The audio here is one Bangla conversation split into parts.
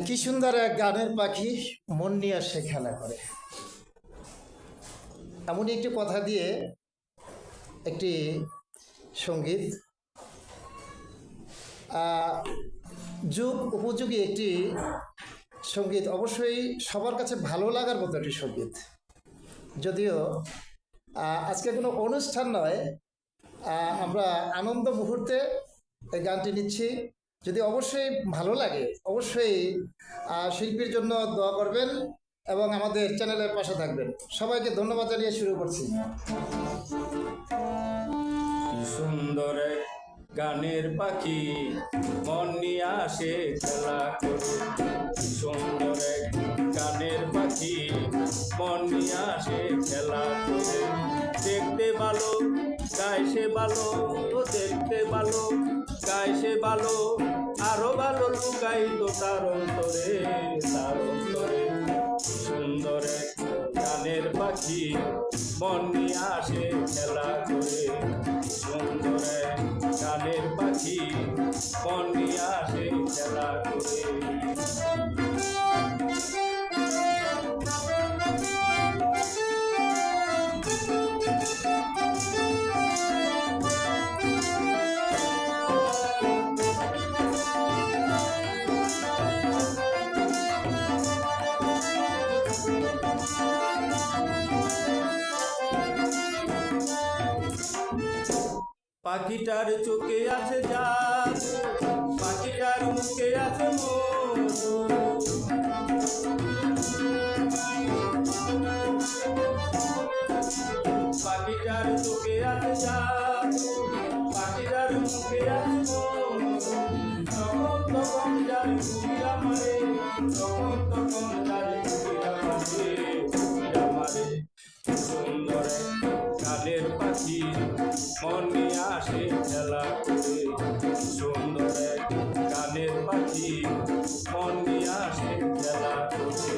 কি সুন্দর এক গানের পাখি মন নিয়ে সে খেলা করে। এমনই একটি কথা দিয়ে একটি সঙ্গীত, যুগ উপযোগী একটি সঙ্গীত, অবশ্যই সবার কাছে ভালো লাগার মতো একটি সঙ্গীত। যদিও আজকে কোনো অনুষ্ঠান নয়, আমরা আনন্দ মুহূর্তে এই গানটি নিচ্ছি। যদি অবশ্যই ভালো লাগে, অবশ্যই শিল্পীর জন্য দোয়া করবেন এবং আমাদের চ্যানেলের পাশে থাকবেন। সবাইকে ধন্যবাদ জানিয়ে শুরু করছি। কি সুন্দর এক গানের পাখি মন নিয়ে আসে খেলা করে। কি সুন্দর এক গানের পাখি মন নিয়ে আসে খেলা করে। দেখতে ভালো গায় সে ভালো, দেখতে ভালো গায় সে ভালো, আরো ভালো লুকাই তো তার অন্তরে, তার অন্তরে। সুন্দর এক গানের পাখি মন নিয়ে আসে খেলা করে। সুন্দর এক গানের পাখি মন নিয়ে আসে খেলা করে। পাখিটার চোখে আছে জাদু, পাখিটার মুখে আছে মধু। পাখিটার চোখে আছে জাদু, পাখিটার মুখে আছে মধু। তখন তখন যার কুমিরা মারে, তখন তখন যার কুমিরা মারে, কুমিরা মারে। সুন্দর গানের পাখি মন নিয়ে আসে খেলা করে। সুন্দর এক গানের পাখি মন নিয়ে আসে খেলা করে।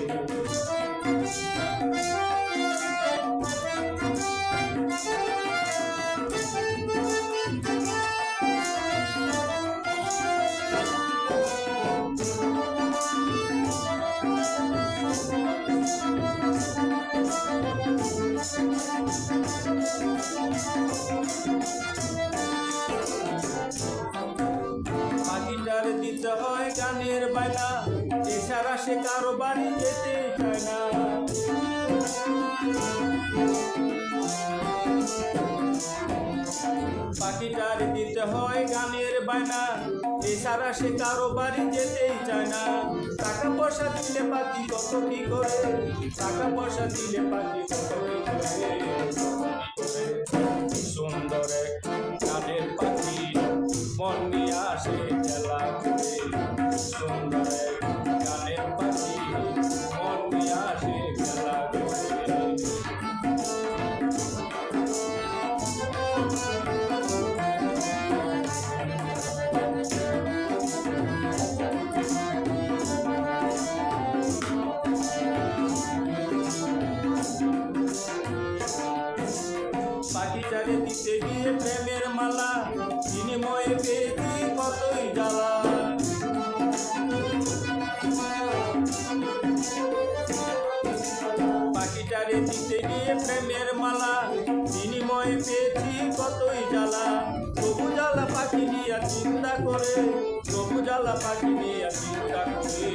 পাখিটার দিতে হয় গানের বায়না, এছাড়া সে কারো বাড়ি যেতে চায় না। পাখিটার দিতে হয় গানের বায়না, এছাড়া সে কারো বাড়ি যেতেই চায় না। টাকা পয়সা দিলে পাখি কত কি করে, টাকা পয়সা দিলে পাখি কত কি করে। সুন্দর এক গানের পাখি মন নিয়ে আসে খেলা করে। সুন্দর এক গানের পাখি মন নিয়ে আসে খেলা করে। পাখিটারে দিতে গিয়ে প্রেমের মালা, বিনিময়ে পেয়েছি কতই জ্বালা। পাখিটারে দিতে গিয়ে প্রেমের মালা, বিনিময়ে পেয়েছি কতই জ্বালা। তবু জ্বালা পাখি নিয়ে চিন্তা করে, তবু জ্বালা পাখি নিয়ে চিন্তা করে।